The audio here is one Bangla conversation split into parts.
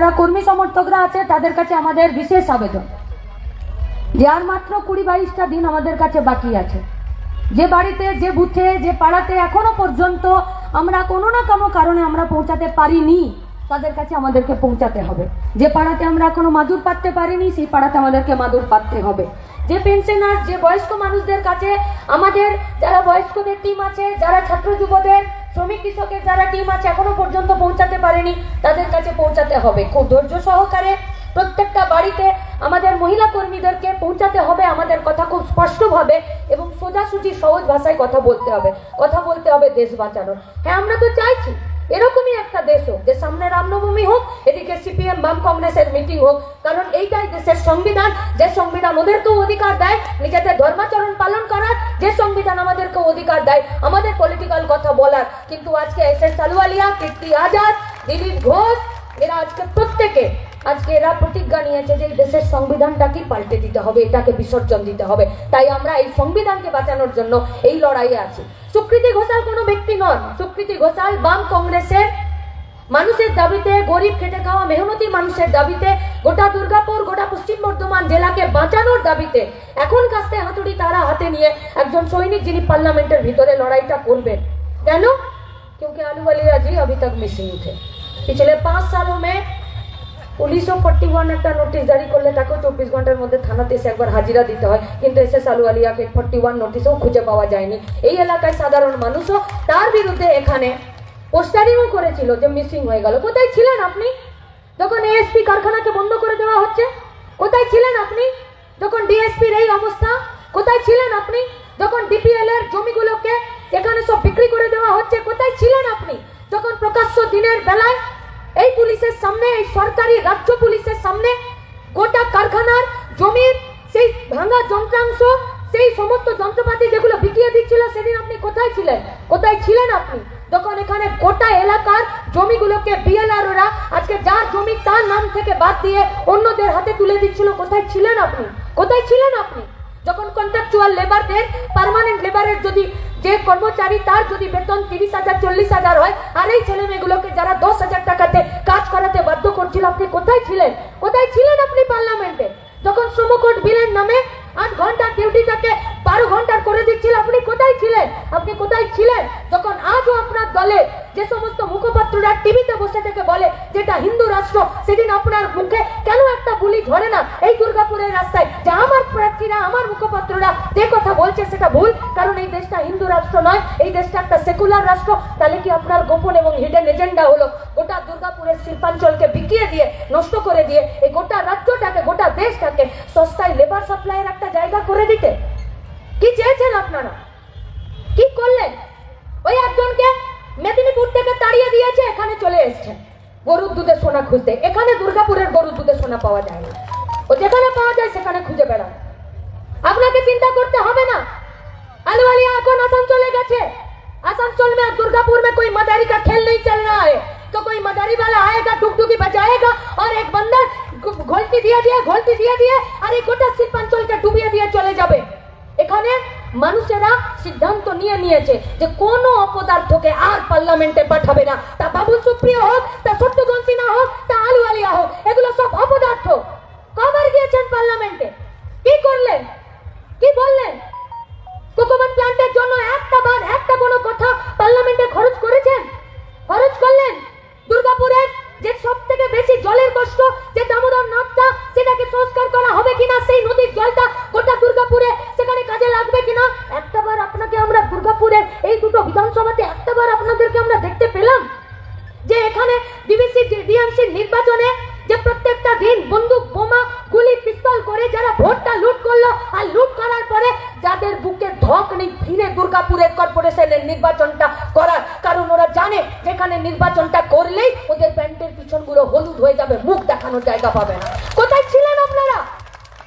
যারা কর্মী সমর্থকরা আছে তাদের কাছে আমাদের বিশেষ আবেদন যে আর মাত্র 20-22টা দিন আমাদের কাছে বাকি আছে। যে বাড়িতে, যে বুথে, যে পাড়াতে এখনো পর্যন্ত আমরা কোনো না কোনো কারণে আমরা পৌঁছাতে পারিনি, তাদের কাছে আমাদেরকে পৌঁছাতে হবে। যে পাড়াতে আমরা এখনো মাদুর পাততে পারিনি, সেই পাড়াতে আমাদেরকে মাদুর পাততে হবে। যে পেনশনার, যে বয়স্ক মানুষদের কাছে আমাদের, যারা বয়স্কদের টিম আছে, যারা ছাত্র যুবদের, শ্রমিক কৃষকের যারা টিম আছে এখনো পর্যন্ত পৌঁছাতে পারেনি, তাদের কাছে পৌঁছাতে হবে। খুব ধৈর্য সহকারে প্রত্যেকটা বাড়িতে আমাদের মহিলা কর্মীদেরকে পৌঁছাতে হবে আমাদের কথা খুব স্পষ্টভাবে এবং সোজাসুজি সহজ ভাষায় কথা বলতে হবে দেশ বাঁচানোর। হ্যাঁ, আমরা তো চাইছি এরকমই একটা দেশ হোক, যে সামনে রামনবমী হোক, এদিকে সিপিএম বাম কংগ্রেসের মিটিং হোক, কারণ এইটাই দেশের সংবিধান। যে সংবিধান ওদেরকেও অধিকার দেয় নিজেদের ধর্মাচরণ পালন করার, যে সংবিধান আমাদেরকেও অধিকার দেয় আমাদের পলিটিক্যাল কথা বলার। কিন্তু আজকে এস.এস. আলুওয়ালিয়া, কীর্তি আজাদ, দিলীপ ঘোষ, এরা আজকে এরা প্রতিজ্ঞা নিয়েছে যে এই দেশের সংবিধানটাকে পাল্টে দিতে হবে, এটাকে বিসর্জন দিতে হবে। তাই আমরা এই সংবিধানকে বাঁচানোর জন্য এই লড়াইয়ে আছি। সুকৃতি ঘোষাল কোনো ব্যক্তি নন। সুকৃতি ঘোষাল বাম কংগ্রেসের মানুষের দাবিতে, গরিব খেটে খাওয়া মেহনতি মানুষের দাবিতে, গোটা দুর্গাপুর, গোটা পশ্চিম বর্ধমান জেলাকে বাঁচানোর দাবিতে এখন কাস্তে হাতুড়ি তারা হাতে নিয়ে একজন সৈনিক যিনি পার্লামেন্টের ভিতরে লড়াইটা করবেন। কেন? क्योंकि आलूवालिया जी अभी तक मिसिंग थे। पिछले 5 सालों में 1941 একটা নোটিশ জারি করলে তাকে 24 ঘন্টার মধ্যে থানাতে এসে একবার হাজিরা দিতে হয়, কিন্তু এস.এস. আলুওয়ালিয়াকে 41 নোটিশও খুঁজে পাওয়া যায়নি। এই এলাকায় সাধারণ মানুষও তার বিরুদ্ধে এখানে পোস্টারিংও করেছিল যে মিসিং হয়ে গেল। কোথায় ছিলেন আপনি যখন এএসপি কারখানাকে বন্ধ করে দেওয়া হচ্ছে? কোথায় ছিলেন আপনি যখন ডিএসপির এই অবস্থা? কোথায় ছিলেন আপনি যখন ডিপিএল এর জমিগুলোকে এখানে সব বিক্রি করে দেওয়া হচ্ছে? কোথায় ছিলেন আপনি যখন প্রকাশ্য দিনের বেলায় এই পুলিশের সামনে, এই সরকারি রাজ্য পুলিশের সামনে গোটা কারখানার জমির সেই ভাঙা যন্ত্রাংশ, সেই সমস্ত যন্ত্রপাতি যেগুলো বিকিয়ে দিচ্ছিল, সেদিন আপনি কোথায় ছিলেন? কোথায় ছিলেন আপনি যখন এখানে গোটা এলাকার জমিগুলোকে বিএলআরওরা আজকে যার জমি তার নাম থেকে বাদ দিয়ে অন্যদের হাতে তুলে দিচ্ছিল? কোথায় ছিলেন আপনি? কোথায় ছিলেন আপনি যখন কন্ট্রাকচুয়াল লেবারদের, পার্মানেন্ট লেবারের যদি যে কর্মচারী তার যদি বেতন 30,000 40,000 হয়, আর এই ছেলে মেয়েগুলোকে যারা 10,000 টাকাতে কাজ করাতে বাধ্য করছিল, আপনি কোথায় ছিলেন? কোথায় ছিলেন আপনি পার্লামেন্টে যখন শ্রমকোড বিলের নামে 8 ঘন্টার ডিউটিটাকে 12 ঘন্টার করে দিচ্ছিল? আপনি কোথায় ছিলেন? আপনি কোথায় ছিলেন যখন আজও আপনার দলে যে সমস্ত মুখপাত্ররা টিভিতে বসে থেকে বলে যেটা হিন্দু রাষ্ট্র, সেদিন আপনার মুখে কেন একটা বুলি ঝরে না এই দুর্গাপুরের রাস্তায় যে আমার প্রার্থীরা, আমার মুখপাত্ররা যে কথা বলছে সেটা ভুল, কারণ এই দেশটা হিন্দু রাষ্ট্র নয়, এই দেশটা একটা সেকুলার রাষ্ট্র? তাহলে কি আপনার গোপন এবং হিডেন এজেন্ডা হলো গোটা দুর্গাপুরের শিল্পাঞ্চলকে বিকিয়ে দিয়ে, নষ্ট করে দিয়ে এই গোটা রাজ্যটাকে, গোটা দেশটাকে সস্তায় লেবার সাপ্লাইয়ের একটা জায়গা করে দিতে? কি চেয়েছেন আপনারা? কি করলেন? ওই একজনকে মেদিনীপুর থেকে তাড়িয়ে দিয়েছে, এখানে চলে এসেছেন গরুর দুধে সোনা খুঁজতে। এখানে দুর্গাপুরের গরুর দুধে সোনা পাওয়া যায় না, ও যেখানে পাওয়া যায় সেখানে খুঁজে বেড়ান। আপনাকে চিন্তা করতে হবে না। आलूवालिया এখন আসানসোলে গেছে, आसनसोल में दुर्गापुर में कोई मदारी का खेल नहीं चल रहा है, तो कोई मदारी वाला आएगा, डुगडुगी बजाएगा और एक बंदा घोलती दिए और एक गोटा শিল্পাঞ্চলকে ডুবিয়ে দিয়ে চলে যাবে। এখানে মানুষেরা সিদ্ধান্ত নিয়েছে যে কোনো অপদার্থকে আর পার্লামেন্টে পাঠাবে না, তা বাবুল সুপ্রিয় হোক, তা সত্যগঞ্জি না হোক, তা আলুওয়ালিয়া হোক, এগুলো সব অপদার্থ। কবার গিয়েছেন পার্লামেন্টে? কি করলেন? কি বললেন? কোকোমাট প্ল্যান্টের জন্য একটা কোনো কথা পার্লামেন্টে খরচ করেছেন? খরচ করলেন? দুর্গাপুরের যে সব থেকে বেশি জলের কষ্ট, যে দামোদর নদটা, সেটাকে সংস্কার করা হবে কিনা, সেই নদীর জলটা গোটা দুর্গাপুরে সেখানে কাজে লাগবে কিনা, একটাবার আপনাকে আমরা দুর্গাপুরের এই দুটো বিধানসভাতে একটাবার আপনাদেরকে আমরা দেখতে পেলাম যে এখানে ডিএমসি নির্বাচনে যে প্রত্যেকটা দিন বন্দুক, বোমা, গুলি, পিস্তল করে যারা ভোটটা লুট করলো, আর লুট করার পরে যাদের বুকে ধক নেই ফিরে দুর্গাপুরের কর্পোরেশনের নির্বাচনটা করার, কারণ ওরা জানে যেখানে নির্বাচনটা করলেই ওদের প্যান্টের পিছনগুলো হলুদ হয়ে যাবে, মুখ দেখানোর জায়গা পাবে না। কোথায় ছিলেন আপনারা?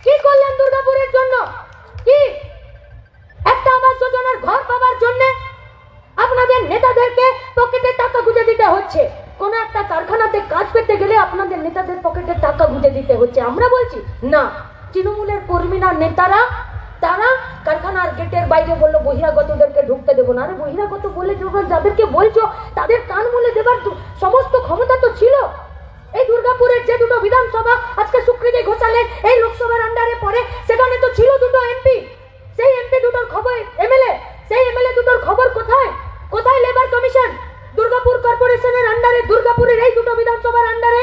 কি করলেন দুর্গাপুরের জন্য? কি একটা আবাস যোজনার ঘর পাওয়ার জন্য আপনাদের নেতাদেরকে পকেটে টাকা গুঁজে দিতে হচ্ছে। কোন একটা কারখানাতে কাজ পেতে গেলে আপনাদের নেতাদের পকেটে টাকা গুঁজে দিতে হচ্ছে। আমরা বলছি না, তৃণমূলের কর্মীরা, নেতারা তারা কারখানার গেটের বাইরে বললো বহিরাগতদেরকে ঢুকতে দেবো না। আরে বহিরাগত বলে যাদেরকে বলছো তাদের কান মুলে দেবার সমস্ত ক্ষমতা তো ছিল। এই দুর্গাপুরের যে দুটো বিধানসভা আজকে স্বীকৃতি ঘোষালেন এই লোকসভার আন্ডারে পড়ে, সেখানে তো ছিল দুটো এমপি। সেই এমপি দুটোর খবর, এমএলএ, সেই এমএলএ দুটোর খবর কোথায়? কোথায় লেবার কমিশন? দুর্গাপুর কর্পোরেশনের আন্ডারে, দুর্গাপুরের এই দুটো বিধানসভার আন্ডারে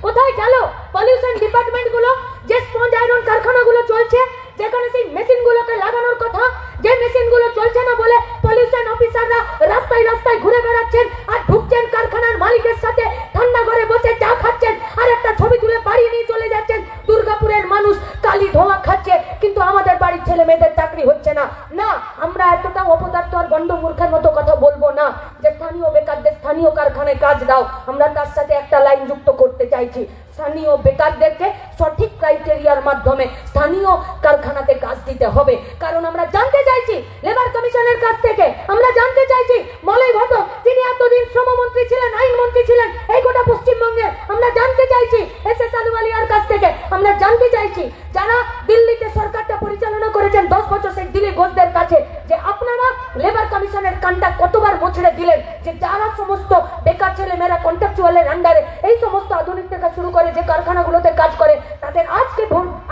কোথায় গেল পলিউশন ডিপার্টমেন্ট গুলো? যে স্পঞ্জ আয়রন কারখানাগুলো চলছে, যেখানে সেই মেশিনগুলোকে লাগানোর কথা, যে মেশিনগুলো চলছে না বলে পলিউশন অফিসাররা রাস্তায় রাস্তায় ঘুরে বেড়াচ্ছেন আর ঢুকছেন কারখানার মালিকের সাথে, ঠান্ডা ঘরে বসে চা খাচ্ছেন আর একটা ছবি তুলে বাড়ি নিয়ে চলে যাচ্ছেন। দুর্গাপুরের মানুষ কালি ধোঁয়া খাচ্ছে, কিন্তু আমাদের বাড়ির ছেলে মেয়েদের চাকরি হচ্ছে না। না, আমরা এতটা অপদার্থ আর গন্ডমূর্খের মতো কথা বলবো না যে স্থানীয় বেকারদের স্থানীয় কারখানায় কাজ দাও। আমরা তার সাথে একটা লাইন যুক্ত করতে চাইছি, স্থানীয় বেকারদেরকে সঠিক ক্রাইটেরিয়ার মাধ্যমে স্থানীয় কারখানাতে কাজ দিতে হবে। কারণ আমরা জানতে চাইছি লেবার কমিশনের কাছ থেকে, আমরা জানতে চাইছি মলয় ঘটক, তিনি এতদিন শ্রমমন্ত্রী ছিলেন, আইনমন্ত্রী ছিলেন এই গোটা পশ্চিমবঙ্গের, আমরা জানতে চাইছি এসএস আলুওয়ালিয়ার কাছ থেকে, আমরা জানতে চাইছি যারা দিল্লিতে সরকারটা পরিচালনা করেছেন 10 বছর, সেই দিলীপ ঘোষদের কাছে, যে আপনারা লেবার কমিশনের কানটা কতবার মোছড়ে দিলেন, যে যারা সমস্ত বেকার ছেলে মেয়েরা কন্ট্রাকচুয়ালের আন্ডারে এই সমস্ত আধুনিক থেকে শুরু করে যে কারখানাগুলোতে কাজ করে, তাদের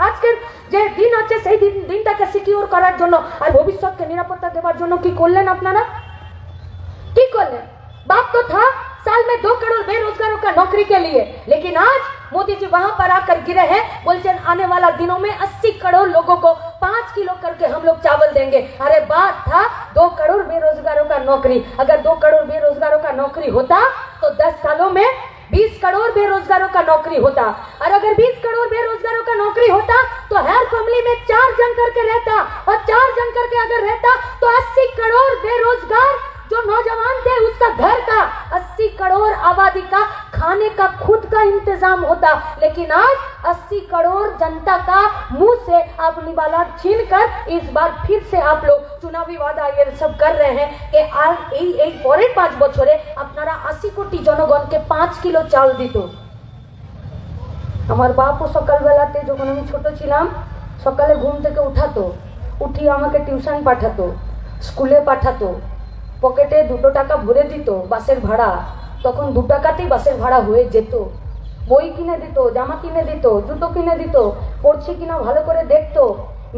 আজকের যে দিন আছে সেই দিনটাকে সিকিউর করার জন্য আর ভবিষ্যৎকে নিরাপত্তা দেওয়ার জন্য কি করলেন আপনারা? কি করলেন? बात तो था साल में 2 करोड़ बेरोजगारों का नौकरी के लिए, लेकिन आज मोदी जी वहां पर आकर गिरे हैं, बोलते हैं आने वाला दिनों में 80 करोड़ लोगों को 5 किलो करके हम लोग चावल देंगे। अरे बात था 2 करोड़ बेरोजगारों का नौकरी। अगर 2 करोड़ बेरोजगारों का नौकरी होता तो 10 सालों में 20 करोड़ बेरोजगारों का नौकरी होता, और अगर 20 करोड़ बेरोजगारों का नौकरी होता तो हर फैमिली में 4 जन करके रहता, और 4 जन करके अगर रहता तो 80 करोड़ बेरोजगार जो नौजवान थे उसका घर का 80 करोड़ आबादी का खाने का खुद का इंतजाम होता। लेकिन आज 80 करोड़ जनता का मुंह से आप निवाला छीन कर इस बार फिर से आप लोग चुनावी वादा ये सब कर रहे हैं कि आज এই পরের 5 বছরে আপনারা 80 কোটি জনগণকে 5 কিলো চাল দিত। আমার বাপও সকালবেলাতে যখন আমি ছোট ছিলাম সকালে ঘুম থেকে উঠাতো, উঠিয়ে আমাকে টিউশন পাঠাতো, স্কুলে পাঠাতো, পকেটে 2 টাকা ভরে দিত বাসের ভাড়া, তখন 2 টাকাতেই বাসের ভাড়া হয়ে যেত। বই কিনে দিত, জামা কিনে দিত, জুতো কিনে দিত, পড়ছি কিনা ভালো করে দেখতো।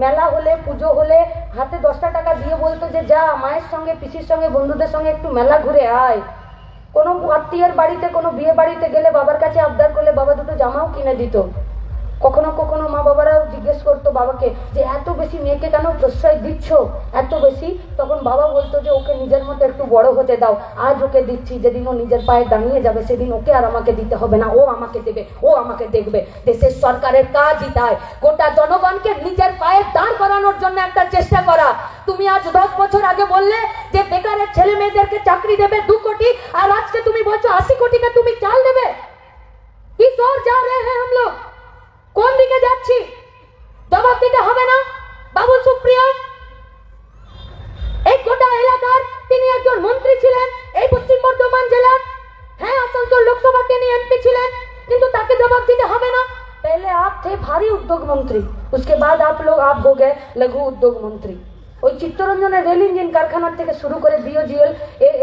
মেলা হলে, পুজো হলে হাতে 10টা টাকা দিয়ে বলতো যে যা মায়ের সঙ্গে, পিসির সঙ্গে, বন্ধুদের সঙ্গে একটু মেলা ঘুরে আয়। কোনো আত্মীয়ের বাড়িতে, কোনো বিয়ে বাড়িতে গেলে বাবার কাছে আবদার করলে বাবা 2টো জামাও কিনে দিত। কখনো কখনো মা বাবারাও জিজ্ঞেস করতো বাবাকে যে এত বেশি মেয়েকে কেন প্রশ্রয় দিচ্ছ, এত বেশি? তখন বাবা বলতো যে ওকে নিজের মতো একটু বড় হতে দাও, আজ ওকে দিচ্ছি, যেদিন ও নিজের পায়ে দাঁড়িয়ে যাবে সেদিন ওকে আর আমাকে দিতে হবে না, ও আমাকে দেবে, ও আমাকে দেখবে। দেশের সরকারের কাজই তাই, গোটা জনগণকে নিজের পায়ে দাঁড় করানোর জন্য একটা চেষ্টা করা। তুমি আজ 10 বছর আগে বললে যে বেকারের ছেলে মেয়েদেরকে চাকরি দেবে 2 কোটি, আর আজকে তুমি বলছো 80 কোটিকে তুমি চাল দেবে। কি ওর যা রে হ্যাঁ हम लोग কোন দিকে যাচ্ছি? জবাব দিতে হবে না? বাবুল সুপ্রিয় এই গোটা এলাকার তিনি একজন মন্ত্রী ছিলেন এই পশ্চিম বর্ধমান জেলার, হ্যাঁ আসানসোল লোকসভা তিনি এমপি ছিলেন, কিন্তু তাকে জবাব দিতে হবে না? पहले आप थे भारी उद्योग मंत्री, उसके बाद आप हो गए लघु उद्योग मंत्री। ওই চিত্তরঞ্জনের রেল ইঞ্জিন কারখানা থেকে শুরু করে বিওজিএল,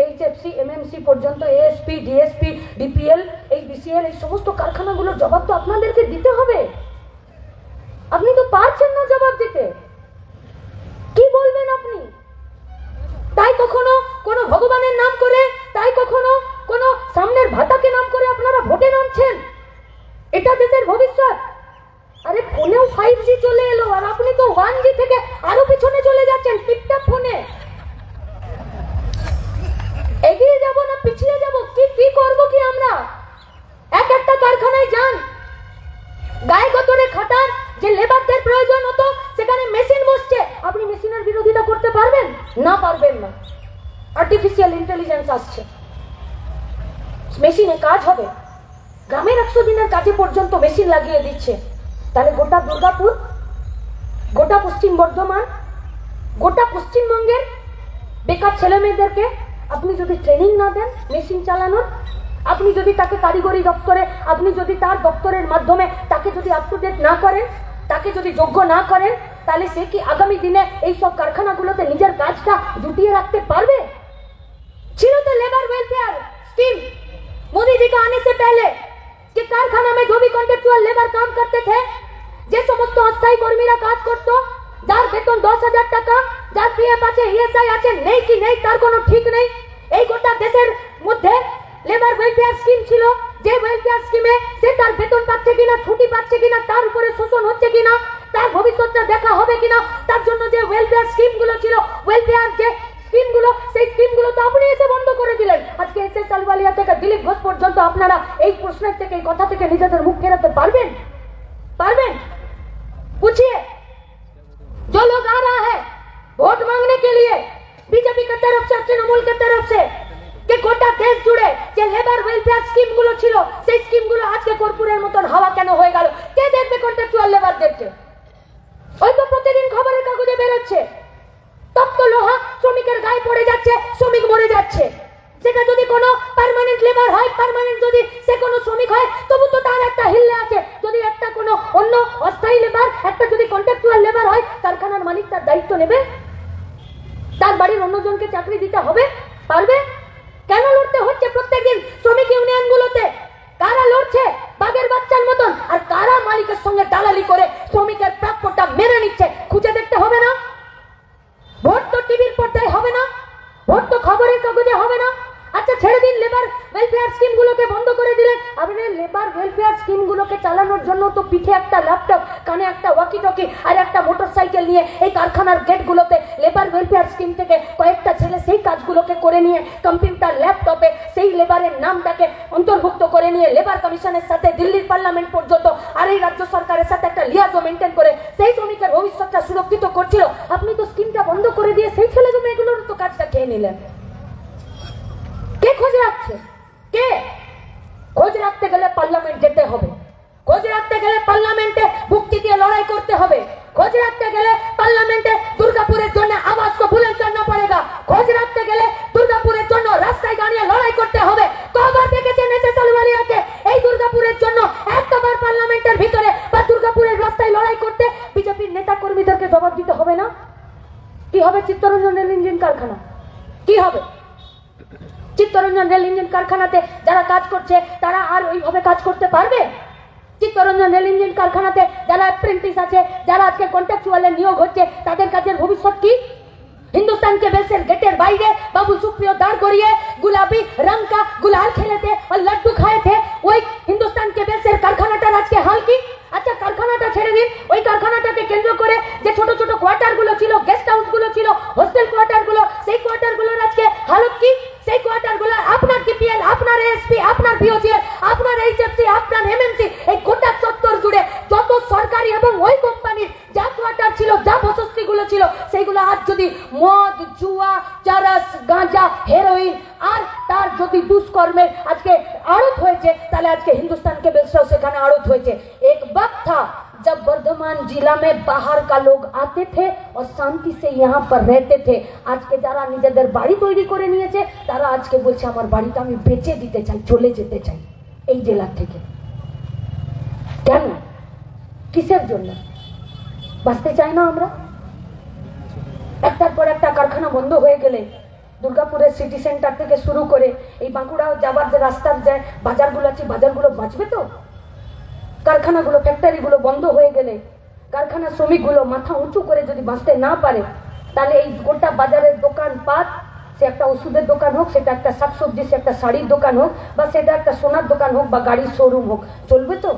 এইচএফসি, এমএমসি পর্যন্ত, এএসপি, ডিএসপি, ডিপিএল, এই বিসিএল, এই সমস্ত কারখানাগুলোর জবাব তো আপনাদেরকে দিতে হবে। আপনি তো পারছেন না জবাব দিতে, কি বলবেন আপনি? তাই কখনো কোনো ভগবানের নাম করে, তাই কখনো কোনো সামনের ভাতাকে নাম করে আপনারা ভোটে নামছেন। এটা দেশের ভবিষ্যৎ। আরে ফোনেও 5G চলে এলো আর আপনি তো 1G থেকে আরো পিছনে চলে যাচ্ছেন। টিপটপ ফোনে এগিয়ে যাব না পিছিয়ে যাব? কি করব কি আমরা? একটা কারখানায় যান, গায়ে গতরে খাটার যে লেবারদের প্রয়োজন হতো সেখানে মেশিন বসছে, আপনি মেশিনের বিরোধিতা করতে পারবেন? না, পারবেন না। আর্টিফিশিয়াল ইন্টেলিজেন্স আসছে, মেশিনে কাজ হবে। গ্রামের 100 দিনের কাজে পর্যন্ত মেশিন লাগিয়ে দিচ্ছে। তাহলে গোটা দুর্গাপুর, গোটা পশ্চিম বর্ধমান, গোটা পশ্চিমবঙ্গের বেকার ছেলে মেয়েদেরকে আপনি যদি ট্রেনিং না দেন মেশিন চালানোর, আপনি যদি তাকে কারিগরি দপ্তরে, আপনি যদি তার দপ্তরের মাধ্যমে তাকে যদি আপ টু ডেট না করেন, তাকে যদি যোগ্য না করেন, তাহলে সে কি আগামী দিনে এই সব কারখানাগুলোতে নিজের কাজটা জুটিয়ে রাখতে পারবে? ছিল তো labour welfare scheme Modi ji का आने से पहले, कि कारखाना में जो भी कॉन्ट्रेक्चुअल लेबर काम करते थे, যে সমস্ত অস্থায়ী কর্মীরা কাজ করত, যার বেতন 10,000 টাকা, যার পিএফ আছে, ইএসআই আছে, নেই কি নেই তার কোনো ঠিক নেই। এই গোটা দেশের মধ্যে লেবার ওয়েলফেয়ার স্কিম ছিল, যে ওয়েলফেয়ার স্কিমে সে তার বেতন পাচ্ছে কিনা, ছুটি পাচ্ছে কিনা, তার উপরে শোষণ হচ্ছে কিনা, তার ভবিষ্যৎটা দেখা হবে কিনা, তার জন্য যে ওয়েলফেয়ার স্কিমগুলো ছিল, ওয়েলফেয়ার যে স্কিমগুলো, সেই স্কিমগুলো তো আপনি এসে বন্ধ করে দিলেন। আজকে এসএস আলওয়ালিয়া থেকে দিলীপ ঘোষ পর্যন্ত আপনারা এই প্রশ্নের থেকে, এই কথা থেকে নিজেদের মুখ ফেরাতে পারবেন? पार्बेन? पूछिए। जो लोग आ रहा है वोट मांगने के लिए बीजेपी की तरफ से, तृणमूल की तरफ से, कि गोटा देश जुड़े যে লেবার ওয়েলফেয়ার স্কিম গুলো ছিল, সেই স্কিম গুলো আজকে কর্পূরের মতন হাওয়া কেন হয়ে গেল? কে দেখবে কন্ট্রাকচুয়াল লেবারদেরকে? ওই তো প্রতিদিন খবরের কাগজে বের হচ্ছে, তপ্ত লোহা শ্রমিকের গায়ে পড়ে যাচ্ছে, শ্রমিক মরে যাচ্ছে। সেটা যদি কোনো পার্মানেন্ট লেবার হয়, পার্মানেন্ট যদি সে কোনো শ্রমিক হয়, তবু তো তার একটা হিল্লে আছে। যদি একটা কোনো অন্য অস্থায়ী লেবার, একটা যদি কন্ট্রাকচুয়াল লেবার হয়, কারখানার মালিক তার দায়িত্ব নেবে, তার বাড়ির অন্যজনকে চাকরি দিতে হবে, পারবে? কেন লড়তে হচ্ছে প্রত্যেকদিন শ্রমিক ইউনিয়ন গুলোতে? কারা লড়ছে বাঘের বাচ্চার মতন, আর কারা মালিকের সঙ্গে দালালি করে শ্রমিকের প্রাপ্যটা মেনে নিচ্ছে? খুঁজে দেখতে হবে না? ভোট তো টিভির পর্দায় হবে না, ভোট তো খবরের কাগজে হবে না। আচ্ছা ছেড়ে দিন, লেবার ওয়েলফেয়ার স্কিম গুলোকে বন্ধ করে দিলেন। আপনি লেবার ওয়েলফেয়ার স্কিম গুলোকে চালানোর জন্য তো পিঠে একটা ল্যাপটপ, কানে একটা ওয়াকি টকি আর একটা মোটরসাইকেল নিয়ে এই কারখানার গেট গুলোতে লেবার ওয়েলফেয়ার স্কিম থেকে কয়েকটা ছেলে সেই কাজগুলোকে করে নিয়ে কম্পিউটার ল্যাপটপে সেই লেবারের নামটাকে অন্তর্ভুক্ত করে নিয়ে লেবার কমিশনের সাথে দিল্লির পার্লামেন্ট পর্যন্ত আর এই রাজ্য সরকারের সাথে একটা লিয়াজো মেনটেন করে সেই শ্রমিকের ভবিষ্যৎটা সুরক্ষিত করছিল। আপনি তো স্কিমটা বন্ধ করে দিয়ে সেই ছেলে মেয়েগুলোর তো কাজটা খেয়ে নিলেন। কে খোঁজ রাখছে? কে খোঁজ রাখতে গেলে পার্লামেন্ট যেতে হবে, খোঁজ রাখতে গেলে পার্লামেন্টে মুক্তি দিয়ে লড়াই করতে হবে, খোঁজ রাখতে গেলে পার্লামেন্টে দুর্গাপুরের জন্য আওয়াজ को बुलंद करना पड़ेगा, খোঁজ রাখতে গেলে দুর্গাপুরের জন্য রাস্তায় দাঁড়িয়ে লড়াই করতে হবে। কবার দেখেছেন এসএস আলওয়ালিয়াকে এই দুর্গাপুরের জন্য একবার পার্লামেন্টের ভিতরে বা দুর্গাপুরের রাস্তায় লড়াই করতে? বিজেপির নেতা কর্মীদেরকে জবাব দিতে হবে না? কি হবে চিত্তরঞ্জন রেল ইঞ্জিন কারখানা? কি হবে চিত্তরঞ্জন রেল ইঞ্জিন কারখানাতে যারা কাজ করছে তারা আর ওইভাবে কাজ করতে পারবে? চিত্তরঞ্জন রেল ইঞ্জিন কারখানাতে যারা অ্যাপ্রেন্টিস আছে, যারা আজকে কন্ট্রাকচুয়ালে নিয়োগ হচ্ছে, তাদের কাজের ভবিষ্যৎ কি? हिंदुस्तान के बेलसेर गेटेर बाहरे बाबू सुप्रियो दाड़ करिए गुलाबी रंग का गुलाल खेले थे और लड्डू खाए थे। वही हिंदुस्तान के बेलसेर कारखानाटार आज के हाल की? अच्छा कारखानाटा ছেড়ে দিন, ওই কারখানাটাকে কেন্দ্র করে যে ছোট ছোট কোয়ার্টার গুলো ছিল, গেস্ট হাউস গুলো ছিল, হোস্টেল কোয়ার্টার গুলো, সেই কোয়ার্টার গুলোর আজকে হালত কি? সেই কোয়ার্টার গুলো আপনার ডিপিএল, আপনার এএসপি, আপনার বিওজিএল, আপনার এইচএফসি, আপনার এমএমসি, এই গোটা চত্বর জুড়ে যত সরকারি এবং ওই কোম্পানির যা কোয়ার্টার ছিল, যা বসতি গুলো ছিল, সেইগুলো আজ যদি মদ, জুয়া, চরস, গাঁজা, হেরোইন আর তার যদি দুষ্কর্মের আজকে আড়ত হয়েছে, তাহলে আজকে हिंदुस्तान के बेलसेও সেখানে আড়ত হয়েছে। एक वक्त था जब वर्धमान जिला में बाहर का लोग आते थे और शांति से यहाँ पर रहते थे। आज के যারা নিজেদের বাড়ি তৈরি করে নিয়েছে তারা আজকে বলছে আমার বাড়িটা আমি বেচে দিতে চাই, চলে যেতে চাই এই জেলা থেকে। কেন? কিসের জন্য? বাঁচতে চাই না আমরা? একটার পর একটা কারখানা বন্ধ হয়ে গেলে দুর্গাপুরের সিটি সেন্টার থেকে শুরু করে এই বাঁকুড়া যাবার যে রাস্তার যে বাজারগুলো আছে, বাজারগুলো বাঁচবে তো? কারখানাগুলো, ফ্যাক্টরিগুলো বন্ধ হয়ে গেলে, কারখানা শ্রমিকগুলো মাথা উঁচু করে যদি বাঁচতে না পারে, তাহলে এই গোটা বাজারের দোকানপাট, সে একটা ওষুধের দোকান হোক, সেটা একটা শাকসবজি, সে একটা শাড়ির দোকান হোক, বা সেটা একটা সোনার দোকান হোক, বা গাড়ির শোরুম হোক, চলবে তো?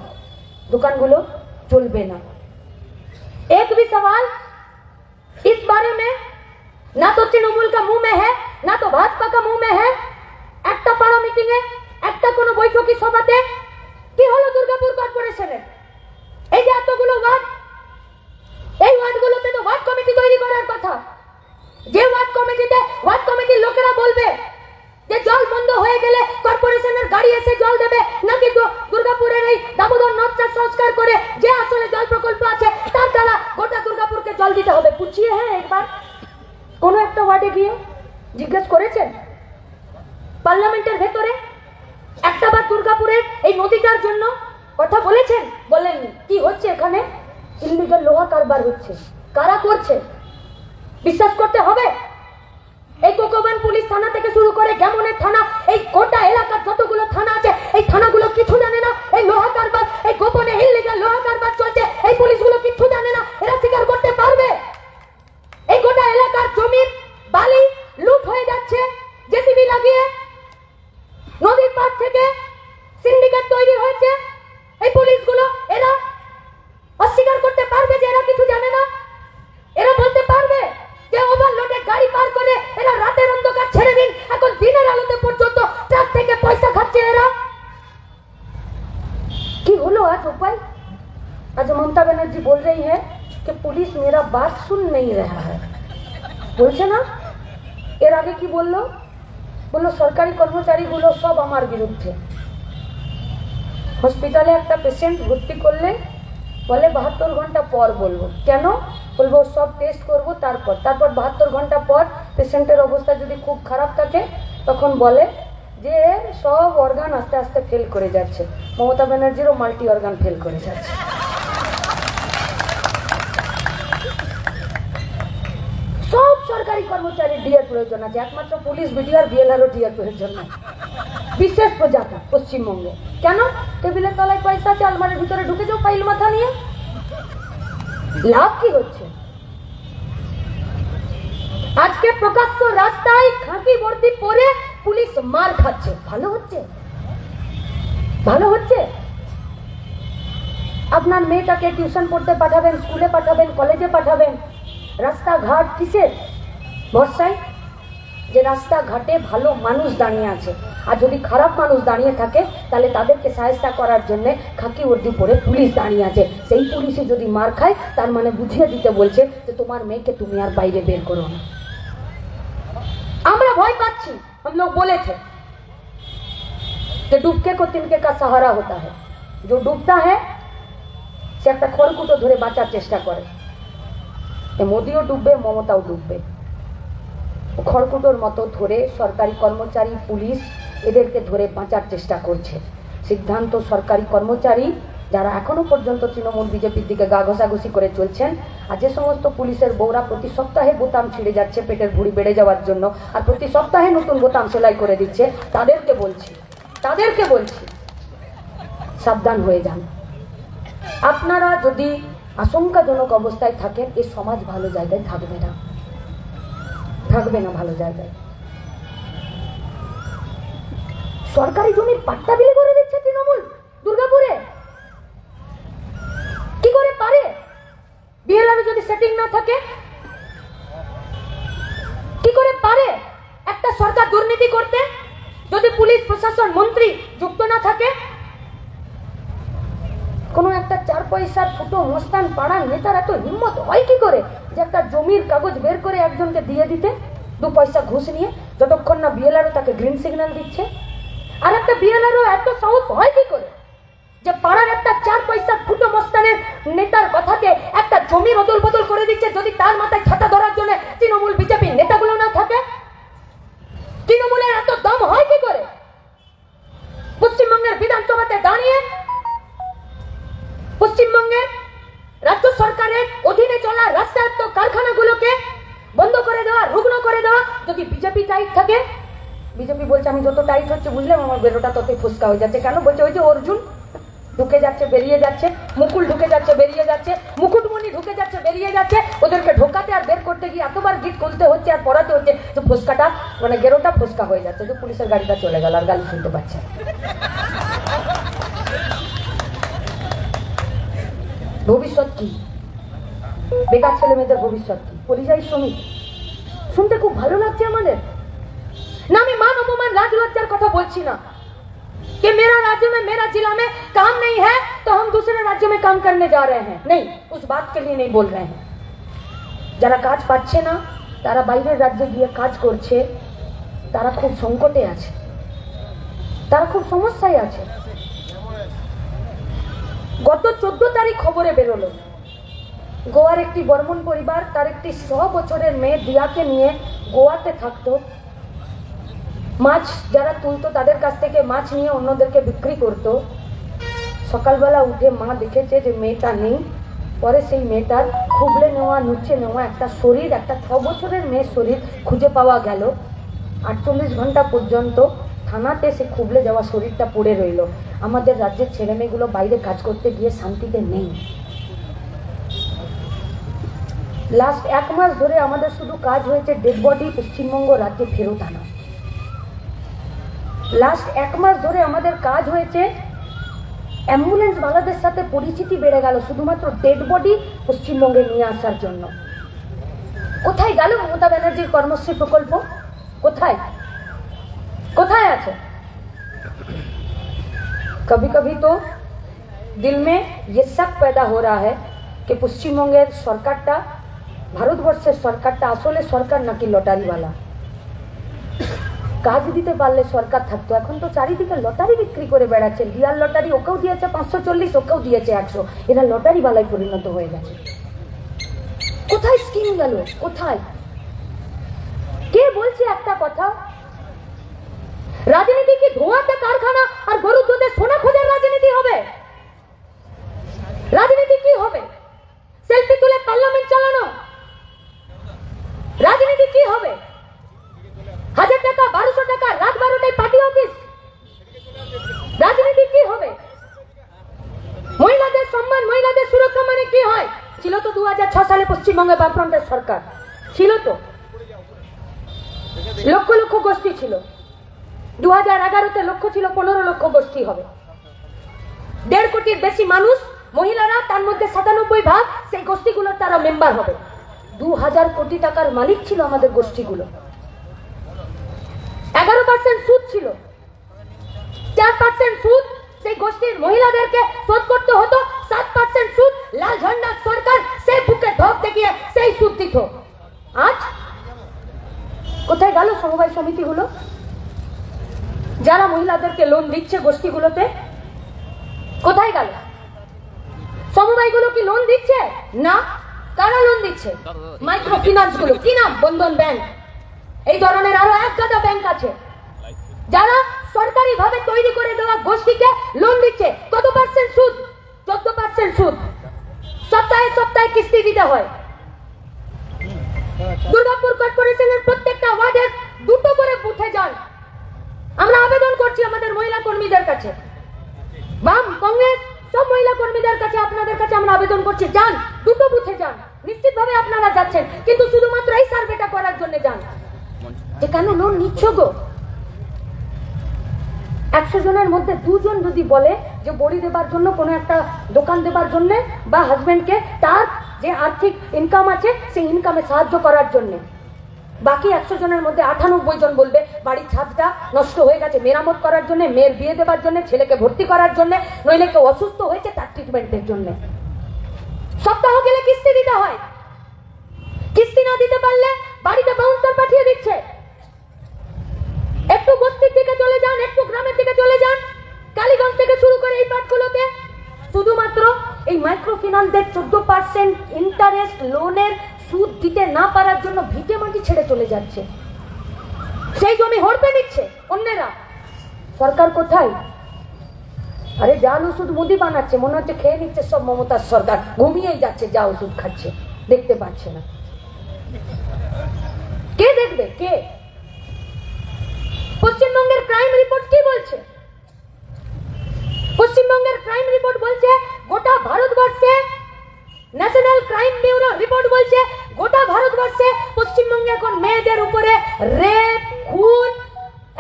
দোকানগুলো চলবে না। एक भी सवाल इस बारे में ना तो तृणमूल का मुंह में है, ना तो भाजपा का मुंह में है। একটা পাড়া মিটিং এ, একটা কোনো বৈঠকি সভাতে কি হলো দুর্গাপুর কর্পোরেশনের? এই যে এতগুলো ওয়ার্ড, এই ওয়ার্ডগুলোতে তো ওয়ার্ড কমিটি তৈরি করার কথা। যে ওয়ার্ড কমিটিতে ওয়ার্ড কমিটির লোকেরা বলবে যে জল বন্ধ হয়ে গেলে কর্পোরেশনের গাড়ি এসে জল দেবে, নাকি দুর্গাপুরের এই দামোদর নদটা সংস্কার করে যে আসলে জল প্রকল্প আছে তার দ্বারা গোটা দুর্গাপুরকে জল দিতে হবে। পুছিয়ে হ্যাঁ একবার কোনো একটা ওয়ার্ডে গিয়ে জিজ্ঞেস করেছেন? পার্লামেন্টের ভেতরে একটাবার দুর্গাপুরের এই নদীটার জন্য কথা বলেছেন? বলেননি। কি হচ্ছে এখানে? ইল্লিগাল লোহা কারবার হচ্ছে। কারা করছে? বিশ্বাস করতে হবে। এই কোকোবান পুলিশ থানা থেকে শুরু করে গ্যামনের থানা, এই গোটা এলাকার যতগুলো থানা আছে এই থানাগুলো কিছু জানে না। এই লোহা কারবার, এই গোপনে ইল্লিগাল লোহা কারবার চলছে, এই পুলিশগুলো কিছু জানে না। এরা স্বীকার করতে পারবে এই গোটা এলাকার জমির বালি লুট হয়ে যাচ্ছে জেসিবি লাগিয়ে, নদীর পার থেকে সিন্ডিকেট তৈরি হয়েছে। এই পুলিশগুলো এরা অস্বীকার করতে পারবে যে এরা কিছু জানে না? এরা বলতে পারবে যে ওভারলোডের গাড়ি পার করে এরা রাতের অন্ধকার ছেড়ে দিন, এখন দিনের আলোতে পর্যন্ত ট্রাক থেকে পয়সা খাচ্ছে এরা? কি হলো आज उपाय? आज ममता बनर्जी बोल रही है कि पुलिस मेरा बात सुन नहीं रहा है। বলছে না? এর আগে কি বললো? বললো সরকারি কর্মচারীগুলো সব আমার বিরুদ্ধে। হসপিটালে একটা পেশেন্ট ভর্তি করলে বলে 72 ঘন্টা পর বলবো। কেন? বলবো সব টেস্ট করবো তারপর 72 ঘন্টা পর পেশেন্টের অবস্থা যদি খুব খারাপ থাকে তখন বলে যে সব অর্গান আস্তে আস্তে ফেল করে যাচ্ছে। মমতা ব্যানার্জিরও মাল্টি অর্গান ফেল করে যাচ্ছে। সব সরকারি কর্মচারী ডিএর প্রয়োজন আছে, একমাত্র পুলিশ, বিডিআর, বিএলআরও ডিএর প্রয়োজন নাই। বিশেষ প্রজাতা পশ্চিমবঙ্গে। কেন? টেবিলের তলায় পয়সা আছে, আলমারির ভিতরে ঢুকে যাও ফাইল মাথা নিয়ে। লাভ কি হচ্ছে? আজকে প্রকাশ্য রাস্তায় খাঁকি বর্দি পরে পুলিশ মার খাচ্ছে। ভালো হচ্ছে? ভালো হচ্ছে? আপনার মেয়েটাকে টিউশন পড়তে পাঠাবেন, স্কুলে পাঠাবেন, কলেজে পাঠাবেন, রাস্তাঘাট কিসের ভরসায়? যে রাস্তাঘাটে ভালো মানুষ দাঁড়িয়ে আছে, আর যদি খারাপ মানুষ দাঁড়িয়ে থাকে তাহলে তাদেরকে সাহায্য করার জন্য খাকি বর্দি পরে পুলিশ দাঁড়িয়ে আছে। সেই পুলিশে যদি মার খায় তার মানে বুঝিয়ে দিতে বলছে যে তোমার মেয়েকে তুমি আর বাইরে বের করো না। আমরা ভয় পাচ্ছি। हम लोग बोले थे कि डूबके को तिनके का सहारा होता है, जो डूबता है সে একটা খড়কুটো ধরে বাঁচার চেষ্টা করে। মোদিও ডুববে, মমতাও ডুববে। খড়কুটোর মতো ধরে সরকারি কর্মচারী, পুলিশ এদেরকে ধরে বাঁচার চেষ্টা করছে। সিদ্ধান্ত সরকারি কর্মচারী যারা এখনো পর্যন্ত তৃণমূল বিজেপির দিকে গা ঘষাঘষি করে চলছেন, আর যে সমস্ত পুলিশের বউরা প্রতি সপ্তাহে বোতাম ছিঁড়ে যাচ্ছে পেটের ভুঁড়ি বেড়ে যাওয়ার জন্য, আর প্রতি সপ্তাহে নতুন বোতাম সেলাই করে দিচ্ছে, তাদেরকে বলছি সাবধান হয়ে যান। আপনারা যদি আশঙ্কাজনক অবস্থায় থাকেন এই সমাজ ভালো জায়গায় থাকবে না ভালো জায়গায়। সরকারি জমির পাট্টা বিলি করে দিচ্ছে তৃণমূল দুর্গাপুরে। কি করে পারে? বিএলআর যদি সেটিং না থাকে কি করে পারে একটা সরকার দুর্নীতি করতে? যদি পুলিশ প্রশাসন মন্ত্রী যুক্ত না থাকে? কোনো একটা 4 পয়সার ফুটো মস্তান পাড়ার নেতার এত হিম্মত হয় কি করে যে একটা জমির কাগজ বের করে একজনকে দিয়ে দিতে 2 পয়সা ঘুষ নিয়ে, যতক্ষণ না বিএলআরও তাকে গ্রিন সিগন্যাল দিচ্ছে? আর একটা বিএলআরও এত সাহস হয় কি করে যে পাড়ার একটা 4 পয়সার ফুটো মস্তানের নেতার কথাকে একটা জমির অদল বদল করে দিচ্ছে, যদি তার মাথায় ছাতা ধরার জন্য তৃণমূল বিজেপির নেতাগুলো না থাকে? তৃণমূলের এত দম হয় কি করে? পশ্চিমবঙ্গের বিধানসভাতে দাঁড়িয়ে পশ্চিমবঙ্গের রাজ্য সরকারের অধীনে চলা রাষ্ট্রায়ত্ত কারখানাগুলোকে বন্ধ করে দেওয়া, রুগ্ন করে দেওয়া। যদি বিজেপি টাইট থাকে, বিজেপি বলছে আমি যত টাইট হচ্ছে বুঝলাম আমার বেরোটা ততই ফুসকা হয়ে যাচ্ছে। কেন বলছে? ওই যে অর্জুন ঢুকে যাচ্ছে বেরিয়ে যাচ্ছে, মুকুল ঢুকে যাচ্ছে বেরিয়ে যাচ্ছে, মুকুটমণি ঢুকে যাচ্ছে বেরিয়ে যাচ্ছে। ওদেরকে ঢোকাতে আর বের করতে গিয়ে এতবার গিট খুলতে হচ্ছে আর পড়াতে হচ্ছে যে ফুসকাটা মানে গেরোটা ফুসকা হয়ে যাচ্ছে। যে পুলিশের গাড়িটা চলে গেল আর গালি শুনতে পাচ্ছে। ভবিষ্যৎ কি? বেকার ছেলে মেয়েদের ভবিষ্যৎ কি? পরিযায়ী শ্রমিক শুনতে খুব ভালো লাগছে আমাদের না। আমি মান অপমান লাজ লজ্জার কথা বলছি না कि मेरा राज्य में, मेरा जिला में काम नहीं है तो हम दूसरे राज्य में काम करने जा रहे हैं, नहीं, उस बात के लिए नहीं बोल रहे हैं। যারা কাজ পাচ্ছে না তারা বাইরের রাজ্যে গিয়ে কাজ করছে, তারা খুব সংকটে আছে, তারা খুব সমস্যায় আছে। গত 14 তারিখ খবরে বেরোলো গোয়ার একটি বর্মন পরিবার তার একটি 100 বছরের মেয়ে দিয়াকে নিয়ে গোয়াতে থাকতো। মাছ যারা তুলতো তাদের কাছ থেকে মাছ নিয়ে অন্যদেরকে বিক্রি করতো। সকালবেলা উঠে মা দেখেছে যে মেয়েটা নেই, পরে সেই মেয়েটার খুবলে নেওয়া নুচে নেওয়া একটা শরীর, একটা 6 বছরের মেয়ের শরীর খুঁজে পাওয়া গেল। 48 ঘন্টা পর্যন্ত থানাতে সে খুবলে যাওয়া শরীরটা পড়ে রইল। আমাদের রাজ্যের ছেলেমেয়েগুলো বাইরে কাজ করতে গিয়ে শান্তিতে নেই। লাস্ট 1 মাস ধরে আমাদের শুধু কাজ হয়েছে ডেড বডি পশ্চিমবঙ্গ রাজ্যে ফেরত আনা। লাস্ট 1 মাস ধরে আমাদের কাজ হয়েছে অ্যাম্বুলেন্স বালাদের সাথে পরিচিতি বেড়ে গেল শুধুমাত্র ডেড বডি পশ্চিমবঙ্গে নিয়ে আসার জন্য। কোথায় গেল মমতা ব্যানার্জির কর্মশ্রী প্রকল্প? কোথায় কোথায় আছে? कभी कभी तो दिल में ये शक पैदा हो रहा है कि পশ্চিমবঙ্গের সরকারটা, ভারতবর্ষের সরকারটা আসলে সরকার নাকি লটারিওয়ালা। কাজ দিতে পারলে সরকার থাকতো। এখন তো চারিদিকে লটারি বিক্রি করে বেড়াচ্ছে। রিয়াল লটারি ওকেও দিয়েছে 540, ওকেও দিয়েছে 100। এরা লটারিওয়ালায় পরিণত হয়ে গেছে। কোথায় স্কিম গেল? কোথায়? কে বলছে একটা কথা? রাজনীতি কি ধোঁয়াতে কারখানা আর গরুর দুধে সোনা খোঁজার রাজনীতি হবে? রাজনীতি কি হবে? সেলফি তুলে পার্লামেন্ট চালানো? রাজনীতি কি হবে? 1000 টাকা 1200 টাকা রাত 12টায় পার্টি অফিস? রাজনীতি কি হবে? মহিলাদের সম্মান, মহিলাদের সুরক্ষা মানে কি হয়? ছিল তো 2006 সালে পশ্চিমবঙ্গে বামফ্রন্টের সরকার ছিল তো, লক্ষ লক্ষ গোষ্ঠী ছিল। 2011-তে লক্ষ্য ছিল 15 লক্ষ গোষ্ঠী হবে। 1.5 কোটির বেশি মানুষ, মহিলারা তার মধ্যে 97% সেই গোষ্ঠীগুলোর তারা মেম্বার হবে। 2000 কোটি টাকার মালিক ছিল আমাদের গোষ্ঠীগুলো। 11% সুদ ছিল, 4% সুদ সেই গোষ্ঠীর মহিলাদেরকে শোধ করতে হতো, 7% সুদ লাল ঝন্ডা সরকার সেই বুকে ঢোক দেখিয়ে সেই সুদ দিত। আজ কোথায় গেল সমবায় সমিতিগুলো? যারা মহিলাদেরকে লোন দিচ্ছে গোষ্ঠীগুলোতে, কোথায় গেল? সমবায়গুলো কি লোন দিচ্ছে? না। কারা লোন দিচ্ছে? মাইক্রো ফিন্যান্স গুলো। কি নাম? বন্ধন ব্যাংক। এই ধরনের আরো 1 গাদা ব্যাংক আছে যারা সরকারি ভাবে তৈরি করে দেওয়া গোষ্ঠীকে লোন দিচ্ছে। কত পার্সেন্ট সুদ? 14% সুদ। সপ্তাহে সপ্তাহে কিস্তি দিতে হয়। দুর্গাপুর কর্পোরেশনের প্রত্যেকটা ওয়ার্ডের 2টো করে বুথে যান। আমরা আবেদন করছি আমাদের মহিলা কর্মীদের কাছে, বাম কংগ্রেস সব মহিলা কর্মীদের কাছে, আপনাদের কাছে আমরা আবেদন করছি, যান 2টো বুথে যান। নিশ্চিতভাবে আপনারা যাচ্ছেন, কিন্তু শুধুমাত্র এই সার্ভেটা করার জন্য যান যে কেন লোন নিচ্ছ গো। 100 জনের মধ্যে 2 জন যদি বলে যে বড়ি দেবার জন্য, কোনো একটা দোকান দেবার জন্য, বা হাজবেন্ডকে তার যে আর্থিক ইনকাম আছে সেই ইনকামে সাহায্য করার জন্য, বাকি 100 জনের মধ্যে 98 জন বলবে বাড়ির ছাদটা নষ্ট হয়ে গেছে মেরামত করার জন্য, মেয়ের বিয়ে দেবার জন্য, ছেলেকে ভর্তি করার জন্য, নইলে কেউ অসুস্থ হয়েছে তার ট্রিটমেন্টের জন্য। সপ্তাহ গেলে কিস্তি দিতে হয়। কিস্তি না দিতে পারলে বাড়িতে বাউন্সার পাঠিয়ে দিচ্ছে। একটু বস্তির দিকে চলে যান, একটু গ্রামের দিকে চলে যান, কালীগঞ্জ থেকে শুরু করে এই পাটগুলোতে শুধুমাত্র এই মাইক্রো ফিন্যান্সদের 14% ইন্টারেস্ট লোনের সুদ দিতে না পারার জন্য ভিটে মাটি ছেড়ে চলে যাচ্ছে। সেই জমি হড়পে নিচ্ছে অন্যেরা। সরকার কোথায়? আরে জাল ওষুধ মুদি বানাচ্ছে, মনে হচ্ছে খেয়ে নিচ্ছে সব মমতার সরকার, ঘুমিয়েই যাচ্ছে, যা ওষুধ খাচ্ছে, দেখতে পাচ্ছে না। কে দেখবে? কে? পশ্চিমবঙ্গের ক্রাইম রিপোর্ট কি বলছে? পশ্চিমবঙ্গের ক্রাইম রিপোর্ট বলছে গোটা ভারতবর্ষে, ন্যাশনাল ক্রাইম ব্যুরো রিপোর্ট বলছে গোটা ভারতবর্ষে পশ্চিমবঙ্গে এখন মেয়েদের উপরে রেপ, খুন,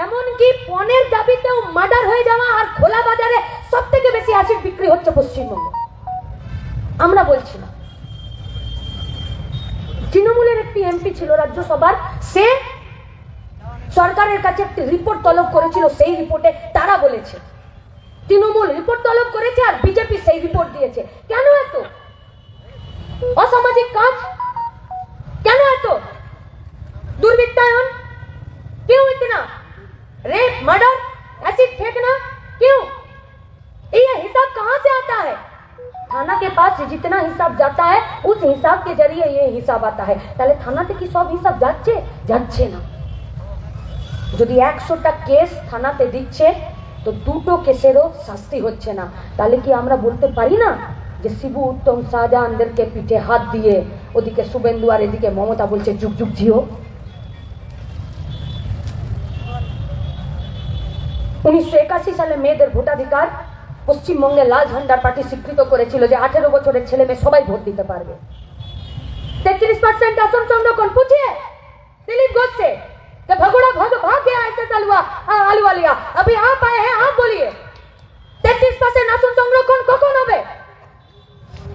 এমনকি পণের দাবিতেও মার্ডার হয়ে যাওয়া, আর খোলা বাজারে সব থেকে বেশি অ্যাসিড বিক্রি হচ্ছে পশ্চিমবঙ্গে। আমরা বলছি না। তৃণমূলের একটি এমপি ছিল রাজ্যসভার, সে সরকারের কাছে একটি রিপোর্ট তলব করেছিল। সেই রিপোর্টে তারা বলেছে, তৃণমূল রিপোর্ট তলব করেছে আর বিজেপি সেই রিপোর্ট দিয়েছে। কেন এত অসামাজিক কাজ? কেন এত दुर्वृत्तायन? क्यों इतना रेप, मर्डर, एसिड फेंकना? क्यों? ये हिसाब कहां से आता है? थाना के पास जितना हिसाब जाता है उस हिसाब के जरिए ये हिसाब आता है। তাহলে থানাতে কি সব হিসাব যাচ্ছে? যাচ্ছে না। যদি 100টা কেস থানাতে দিচ্ছে তো 2টো কেসেরও শাস্তি হচ্ছে না, তাহলে কি আমরা বলতে পারি না যে শিবু উত্তম শাহজাহানদেরকে পিঠে হাত দিয়ে ওদিকে শুভেন্দু আর এদিকে মমতা বলছে যুগ যুগ জিও। 1981 সালে মেয়েদের ভোটাধিকার পশ্চিমবঙ্গে লাল ঝান্ডার পার্টি স্বীকৃত করেছিল যে 18 বছরের ছেলে মেয়ে সবাই ভোট দিতে পারবে। 33% असम संरक्षण पूछिए दिलीप घोष से कि भगोड़ा भाग गया ऐसे आलूवालिया, अभी आप आए हैं आप बोलिए 33% असम संरक्षण কখন হবে?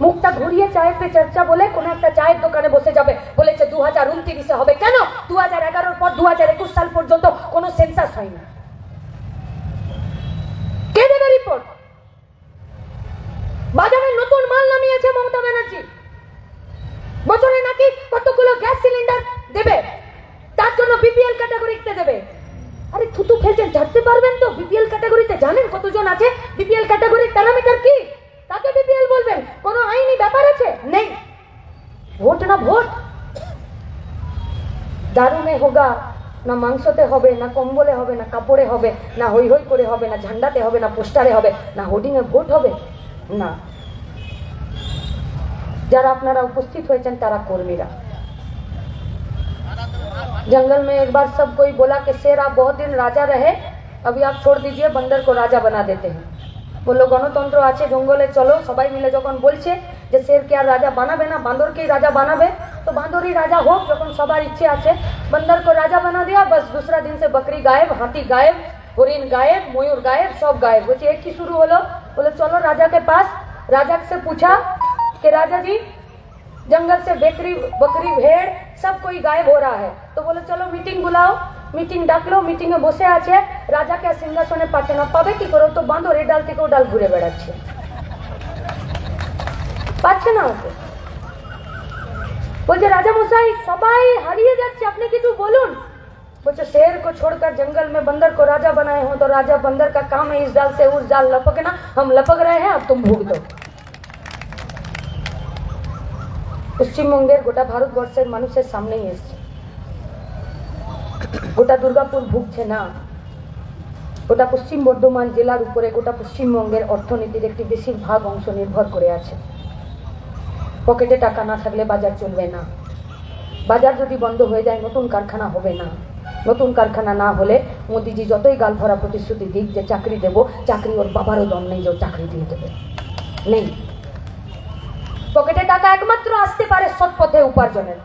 মুখটা ঘুরিয়ে চায়ের পে চর্চা বলে কোন একটা চায়ের দোকানে বসে যাবে, বলেছে 2029 হবে। কেন? 2011 পর 2021 সাল পর্যন্ত কোনো সেন্সাস হয়নি। কে দেবে রিপোর্ট? বাজারে নতুন মাল নামিয়েছে মমতা ব্যানার্জি, বছরে নাকি কতগুলো গ্যাস সিলিন্ডার দেবে, তার জন্য বিপিএল ক্যাটাগরিতে দেবে। আরে থুতু ফেলছেন, ঝাড়তে পারবেন তো? বিপিএল ক্যাটাগরিতে জানেন কতজন আছে? বিপিএল ক্যাটাগরির প্যারামিটার কি? তাকে বিপিএল বলবেন? কোনো আইনি ব্যাপার আছে? নেই। ভোট না ভোট, দারুণে হোগা না, মাংসতে হবে না, কম্বলে হবে না, কাপড়ে হবে না, হই হই করে হবে না, ঝান্ডাতে হবে না, পোস্টারে হবে না, হোর্ডিং এ ভোট হবে না। যারা আপনারা উপস্থিত হয়েছেন তারা কর্মীরা। जंगल में एक बार सब कोई बोला कि शेर आप बहुत दिन राजा रहे, अभी आप छोड़ दीजिए, बंदर को राजा बना देते हैं। বললো গণতন্ত্র আছে, জঙ্গলে চলো। সবাই মিলে যখন বলছে যে শেরকে আর রাজা বানাবে না, বাঁদরকেই রাজা বানাবে, তো বাঁদরই রাজা হোক। যখন সবার ইচ্ছে আছে, बंदर को राजा बना दिया, बस दूसरा दिन से बकरी गायब, हाथी गायब, हरिण गायब, मयूर गायब, सब गायब। बोलছে एक ही शुरू হলো, बोले चलो राजा के पास। राजा से पूछा कि राजा जी जंगल से बकरी भेड़ सब कोई गायब हो रहा है, तो बोले चलो मीटिंग बुलाओ। মিটিং ডাকলো, মিটিং এ বসে আছে। রাজাকে সিংহাসনে পাচ্ছে না, পাবে কি করে? তো বাঁদর এ ডাল থেকে ও ডাল ঘুরে বেড়াচ্ছে, পাচ্ছে না ওকে। বলছে রাজা মশাই সবাই হারিয়ে যাচ্ছে, আপনি কিছু বলুন। বলছে शेर को छोड़कर जंगल में बंदर को राजा बनाए हो, तो राजा बंदर का काम है इस डाल से उस डाल लपकना, हम लपक रहे हैं, अब तुम भूख दो। পশ্চিমবঙ্গের গোটা ভারতবর্ষের মানুষের সামনেই এসছে। গোটা দুর্গাপুর ভুগছে না, গোটা পশ্চিম বর্ধমান জেলার উপরে গোটা পশ্চিমবঙ্গের অর্থনীতির একটি বেশিরভাগ অংশ নির্ভর করে আছে। পকেটে টাকা না থাকলে বাজার চলবে না। বাজার যদি বন্ধ হয়ে যায় নতুন কারখানা হবে না। নতুন কারখানা না হলে মোদিজি যতই গাল ভরা প্রতিশ্রুতি দিক যে চাকরি দেব, চাকরি ওর বাবারও দম নেই যে চাকরি দিয়ে দেবে, নেই। পকেটে টাকা একমাত্র আসতে পারে সৎ পথে উপার্জনের।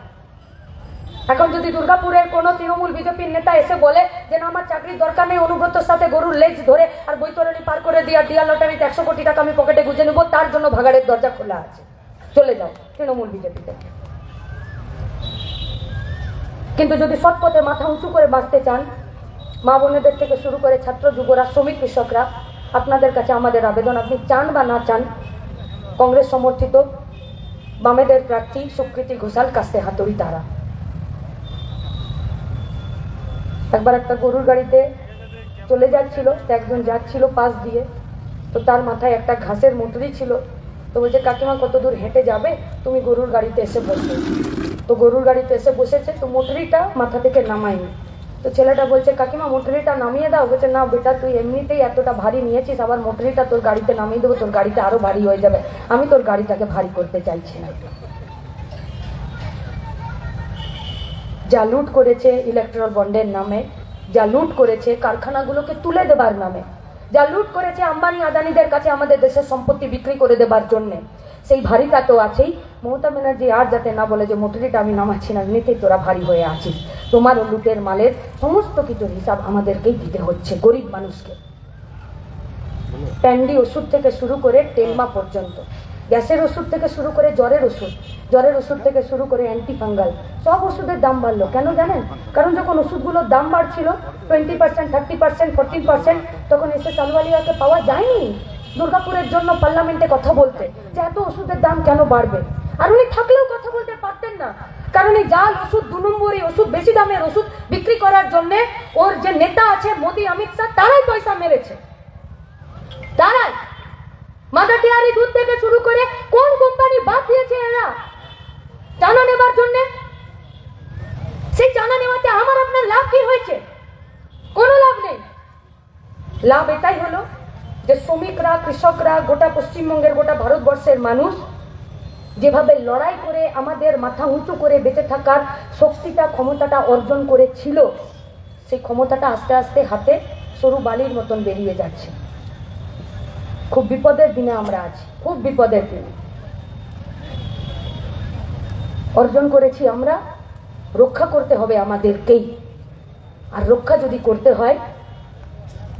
এখন যদি দুর্গাপুরের কোনো তৃণমূল বিজেপির নেতা এসে বলে যে না আমার চাকরির দরকার নেই, অনুব্রতর সাথে গরুর লেজ ধরে আর বৈতরণী পার করে দিয়ে ডিয়া লটারিতে 100 কোটি টাকা আমি পকেটে গুঁজে নেবো, তার জন্য ভাগাড়ের দরজা খোলা আছে, চলে যাও তৃণমূল বিজেপিতে। কিন্তু যদি সৎ পথে মাথা উঁচু করে বাঁচতে চান, মা বোনেদের থেকে শুরু করে ছাত্র যুবরা, শ্রমিক কৃষকরা, আপনাদের কাছে আমাদের আবেদন, আপনি চান বা না চান, কংগ্রেস সমর্থিত বামেদের প্রার্থী সুকৃতি ঘোষাল কাস্তে হাতুড়ি তারা। একবার একটা গরুর গাড়িতে চলে যাচ্ছিল, একজন যাচ্ছিল পাশ দিয়ে, তো তার মাথায় একটা ঘাসের মুটরি ছিল। তো বলছে কাকিমা কত দূর হেঁটে যাবে, তুমি গরুর গাড়িতে এসে বসো। তো গরুর গাড়িতে এসে বসেছে, তো মুটরিটা মাথা থেকে নামায়নি। তো ছেলেটা বলছে কাকিমা মুটরিটা নামিয়ে দাও। বলছে না বেটা, তুই এমনিতেই এতটা ভারী নিয়েছিস, আবার মুটরিটা তোর গাড়িতে নামিয়ে দেবো, তোর গাড়িটা আরো ভারী হয়ে যাবে, আমি তোর গাড়িটাকে ভারী করতে চাইছি না। যা লুট করেছে ইলেকট্রাল বন্ডের নামে, যা লুট করেছে কারখানাগুলোকে তুলে দেবার নামে, যা লুট করেছে আম্বানি আদানিদের কাছে আমাদের দেশের সম্পত্তি বিক্রি করে দেবার জন্য, সেই ভারীটা তো আছেই। মমতা ব্যানার্জি আর যাতে না বলে যে মোটরিটা আমি নামাচ্ছি না, এমনিতেই তোরা ভারী হয়ে আছিস, তোমার লুটের মালের সমস্ত কিছুর হিসাব আমাদেরকেই দিতে হচ্ছে গরিব মানুষকে। প্যান্ডি ওষুধ থেকে শুরু করে টেলমা পর্যন্ত, গ্যাসের ওষুধ থেকে শুরু করে জ্বরের ওষুধ থেকে শুরু করে অ্যান্টিফাঙ্গাল, সব ওষুধের দাম বাড়লো। কেন জানেন? কারণ যখন ওষুধগুলোর দাম বাড়ছিল 20%, 30%, 14%, তখন এসে সালওয়ালিয়াকে পাওয়া যায়নি দুর্গাপুরের জন্য পার্লামেন্টে কথা বলতে যে এত ওষুধের দাম কেন বাড়বে। আর উনি থাকলেও কথা বলতে পারতেন না, কারণ এই জাল ওষুধ, 2 নম্বরই ওষুধ, বেশি দামের ওষুধ বিক্রি করার জন্য ওর যে নেতা আছে মোদি, অমিত শাহ, তারাই পয়সা মেরেছে। তারাই মাদার ডেয়ারি দুধ থেকে শুরু করে কোন কোম্পানি বাদ দিয়েছে এরা চানা নেবার জন্য? সেই চানা নেওয়াতে আমার আপনার লাভ কি হয়েছে? কোনো লাভ নেই। লাভ এটাই হলো যে যে শ্রমিকরা, কৃষকরা, গোটা পশ্চিমবঙ্গের, গোটা ভারতবর্ষের মানুষ যেভাবে লড়াই করে আমাদের মাথা উঁচু করে বেঁচে থাকার শক্তিটা, ক্ষমতাটা অর্জন করেছিল, সেই ক্ষমতাটা আস্তে আস্তে হাতে সরু বালির মতন বেরিয়ে যাচ্ছে। খুব বিপদের দিনে আমরা আছি, খুব বিপদের দিনে। অর্জন করেছি আমরা, রক্ষা করতে হবে আমাদেরকেই। আর রক্ষা যদি করতে হয়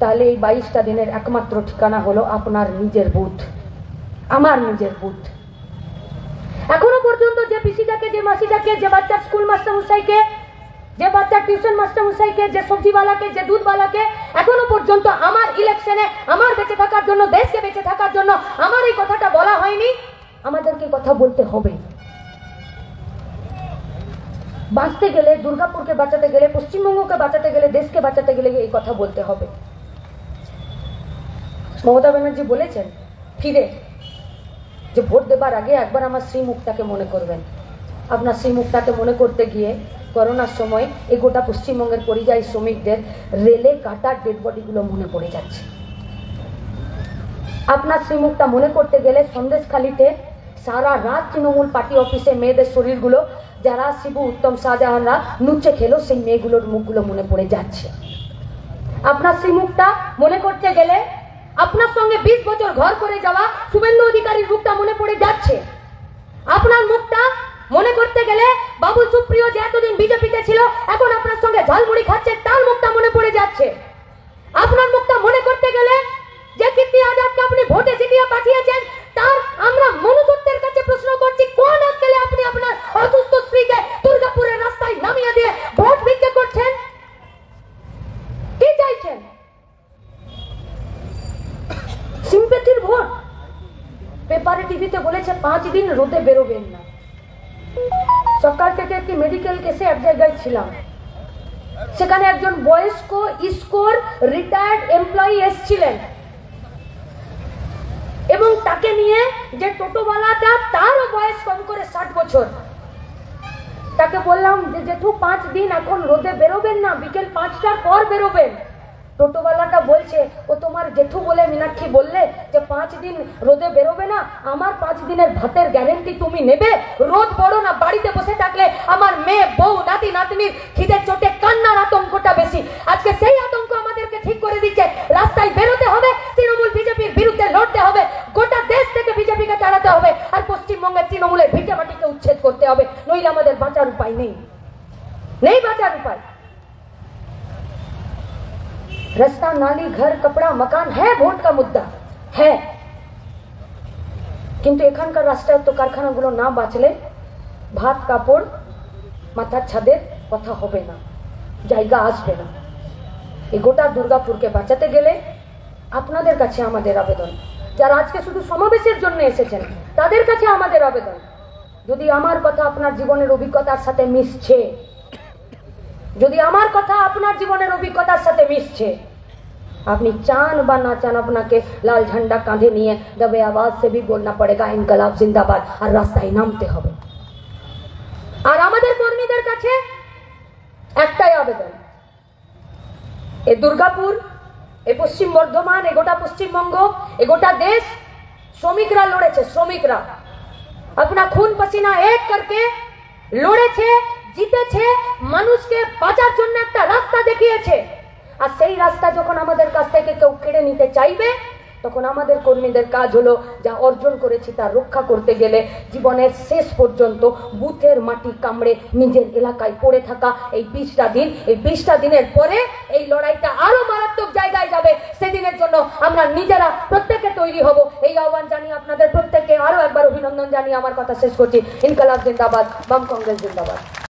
তাহলে এই 22টা দিনের একমাত্র ঠিকানা হলো আপনার নিজের বুথ, আমার নিজের বুথ। এখনো পর্যন্ত যে পিসিটাকে, যে মাসিটাকে, যে বাচ্চার স্কুল মাস্টারমশাইকে, যে বাচ্চার টিউশন মাস্টারমশাইকে, যে সবজিওয়ালাকে, যে দুধওয়ালাকে এখনো পর্যন্ত আমার ইলেকশনে, আমার বেঁচে থাকার জন্য, দেশকে বেঁচে থাকার জন্য আমার এই কথাটা বলা হয়নি, আমাদেরকে কথা বলতে হবে। বাঁচতে গেলে, দুর্গাপুরকে বাঁচাতে গেলে, পশ্চিমবঙ্গকে বাঁচাতে গেলে, দেশকে বাঁচাতে গেলে এই কথা বলতে হবে। মমতা ব্যানার্জি বলেছেন ফিরে যে ভোট দেবার আগে একবার আমার শ্রীমুখটাকে মনে করবেন। আপনার শ্রীমুখটাকে মনে করতে গিয়ে করোনার সময় এই গোটা পশ্চিমবঙ্গের পরিযায়ী শ্রমিকদের রেলে কাটা ডেড বডিগুলো মনে পড়ে যাচ্ছে। আপনার শ্রীমুখটা মনে করতে গেলে সন্দেশখালিতে সারা রাত তৃণমূল পার্টি অফিসে মেয়েদের শরীরগুলো, যারা শিবু, উত্তম, শাহজাহানরা নুচে খেলো, সেই মেয়েগুলোর মুখগুলো মনে পড়ে যাচ্ছে। আপনার শ্রীমুখটা মনে করতে গেলে আপনার সঙ্গে 20 বছর ঘর করে যাওয়া শুভেন্দু অধিকারীর মুখটা মনে পড়ে যাচ্ছে। আপনার মুখটা মনে করতে গেলে বাবুল সুপ্রিয়, যে এতদিন বিজেপিতে ছিল, এখন আপনার সঙ্গে ঝালমুড়ি খাচ্ছে, তার মুখটা মনে পড়ে যাচ্ছে। আপনার মুখটা মনে করতে গেলে যে কীর্তি আজাদকে আপনি ভোটে জিতিয়ে পাঠিয়েছেন, তার আমরা মনুষ্যত্বের কাছে প্রশ্ন করছি, কোন আজকালে আপনি আপনার অসুস্থ স্ত্রীকে দুর্গাপুরের রাস্তায় নামিয়ে দিয়ে ভোট ভিক্ষা করছেন? কি চাইছেন? সিম্পেথির ভোট? পেপারে, টিভিতে বলেছে 5 দিন রোদে বেরোবেন না। সকাল থেকে একটি মেডিকেল কেসে এক জায়গায় ছিলাম, সেখানে একজন বয়স্ক ইস্কোর রিটায়ার্ড এমপ্লয়ি এসেছিলেন এবং তাকে নিয়ে যে টোটোওয়ালাটা, তারও বয়স কম করে 60 বছর। তাকে বললাম যে জেঠু 5 দিন এখন রোদে বেরোবেন না, বিকেল 5টার পর বেরোবেন। টোটোওয়ালাটা বলছে, ও তোমার জেঠু বলে মীনাক্ষী বললে যে 5 দিন রোদে বেরোবে না, আমার 5 দিনের ভাতের গ্যারেন্টি তুমি নেবে? রোদ বড় না, বাড়িতে বসে থাকলে আমার মেয়ে, বউ, নাতি নাতনির খিদের চোটে কান্নার আতঙ্কটা বেশি। আজকে সেই আতঙ্ক আমাদেরকে ঠিক করে দিচ্ছে। রাস্তায় বেরোতে হবে, তৃণমূল বিজেপির বিরুদ্ধে লড়তে হবে, গোটা দেশ থেকে বিজেপিকে তাড়াতে হবে, আর পশ্চিমবঙ্গের তৃণমূলের ভিটে মাটিকে উচ্ছেদ করতে হবে, নইলে আমাদের বাঁচার উপায় নেই, নেই বাঁচার উপায়। रास्ता, नाली, घर, कपड़ा, मकान है ভোট का मुद्दा है, কিন্তু এখানকার রাষ্ট্রায়ত্ত কারখানাগুলো না বাঁচলে ভাত, কাপড়, মাথার ছাদের কথা হবে না, জায়গা আসবে না। এই গোটা দুর্গাপুরকে বাঁচাতে গেলে আপনাদের কাছে আমাদের আবেদন, যারা আজকে শুধু সমাবেশের জন্য এসেছেন তাদের কাছে আমাদের আবেদন, যদি আমার কথা আপনার জীবনের অভিজ্ঞতার সাথে মিশছে, যদি আমার কথা আপনার জীবনের অভিজ্ঞতার সাথে মিশছে, আপনি চান বা না চান, আপনাকে লাল ঝান্ডা কাঁধে নিয়ে দবে আওয়াজ সে भी बोलना पड़ेगा ইনকলাব জিন্দাবাদ, আর রাস্তায় নামতে হবে। আর আমাদের কর্মীদের কাছে একটাই আবেদন, এই দুর্গাপুর, এই পশ্চিম বর্ধমান, এই গোটা পশ্চিমবঙ্গ, এই গোটা দেশ শ্রমিকরা লড়েছে, শ্রমিকরা अपना खून पसीना एक करके লড়েছে, জিতেছে, মানুষকে বাঁচার জন্য একটা রাস্তা দেখিয়েছে। আর সেই রাস্তা যখন আমাদের কাছ থেকে কেউ কেড়ে নিতে চাইবে, তখন আমাদের কর্মীদের কাজ হলো যা অর্জন করেছি তা রক্ষা করতে গেলে জীবনের শেষ পর্যন্ত বুথের মাটি কামড়ে নিজের এলাকায় পড়ে থাকা এই 20টা দিন। এই 20টা দিনের পরে এই লড়াইটা আরো মারাত্মক জায়গায় যাবে, সেদিনের জন্য আমরা নিজেরা প্রত্যেকে তৈরি হব। এই আহ্বান জানিয়ে আপনাদের প্রত্যেককে আরো একবার অভিনন্দন জানিয়ে আমার কথা শেষ করছি। ইনকলাব জিন্দাবাদ, বাম কংগ্রেস জিন্দাবাদ।